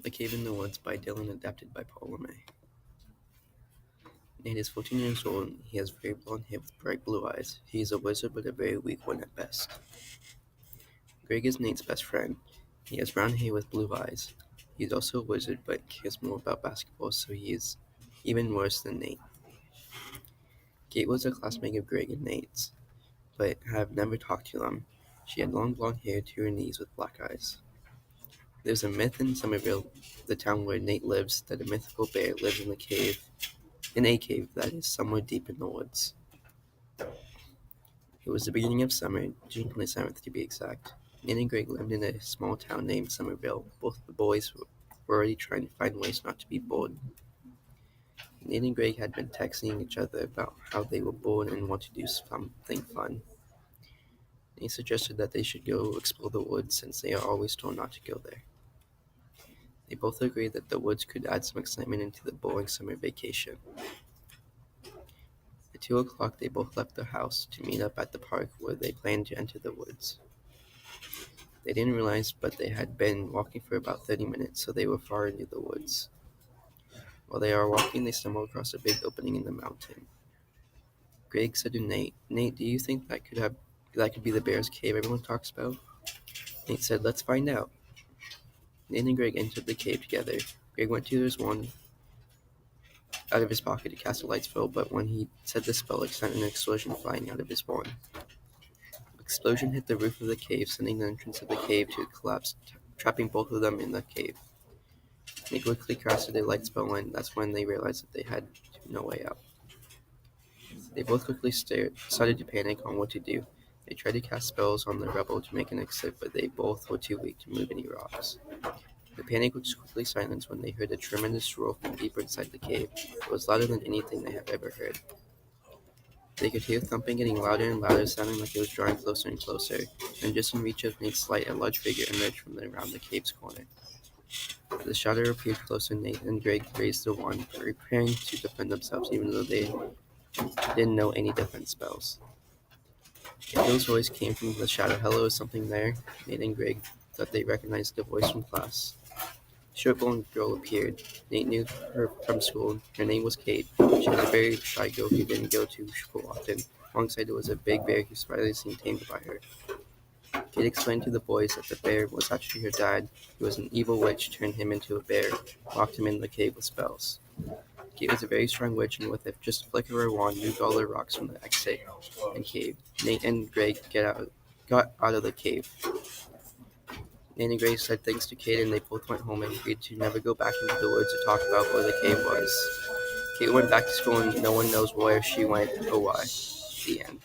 The Cave in the Woods by Dylan, adapted by Paul LeMay. Nate is 14 years old. He has very blonde hair with bright blue eyes. He is a wizard, but a very weak one at best. Greg is Nate's best friend. He has brown hair with blue eyes. He is also a wizard, but cares more about basketball, so he is even worse than Nate. Kate was a classmate of Greg and Nate's, but have never talked to them. She had long blonde hair to her knees with black eyes. There's a myth in Somerville, the town where Nate lives, that a mythical bear lives in a cave that is somewhere deep in the woods. It was the beginning of summer, June 27th to be exact. Nate and Greg lived in a small town named Somerville. Both the boys were already trying to find ways not to be bored. Nate and Greg had been texting each other about how they were bored and want to do something fun. Nate suggested that they should go explore the woods since they are always told not to go there. They both agreed that the woods could add some excitement into the boring summer vacation. At 2 o'clock they both left the house to meet up at the park where they planned to enter the woods. They didn't realize, but they had been walking for about 30 minutes, so they were far into the woods. While they are walking, they stumble across a big opening in the mountain. Greg said to Nate, "Nate, do you think that could be the bear's cave everyone talks about?" Nate said, "Let's find out." Nate and Greg entered the cave together. Greg went to his wand out of his pocket to cast a light spell, but when he said the spell, it sent an explosion flying out of his wand. The explosion hit the roof of the cave, sending the entrance of the cave to collapse, trapping both of them in the cave. They quickly casted a light spell, and that's when they realized that they had no way out. They both quickly started to panic on what to do. They tried to cast spells on the rubble to make an exit, but they both were too weak to move any rocks. The panic was quickly silenced when they heard a tremendous roar from deeper inside the cave. It was louder than anything they had ever heard. They could hear thumping getting louder and louder, sounding like it was drawing closer and closer, and just in reach of Nate's light, a large figure emerged from around the cave's corner. The shadow appeared closer. Nate and Greg raised the wand, preparing to defend themselves, even though they didn't know any defense spells. Hill's voice came from the shadow. "Hello, is something there?" Nate and Greg thought they recognized the voice from class. A short blonde girl appeared. Nate knew her from school. Her name was Kate. She was a very shy girl who didn't go to school often. Alongside her was a big bear who finally seemed tamed by her. Kate explained to the boys that the bear was actually her dad, who was an evil witch, turned him into a bear, locked him in the cave with spells. Kate was a very strong witch, and with just a flick of her wand, moved all the rocks from the exit and cave. Nate and Greg got out of the cave. Nate and Greg said thanks to Kate, and they both went home and agreed to never go back into the woods to talk about where the cave was. Kate went back to school, and no one knows where she went or why. The end.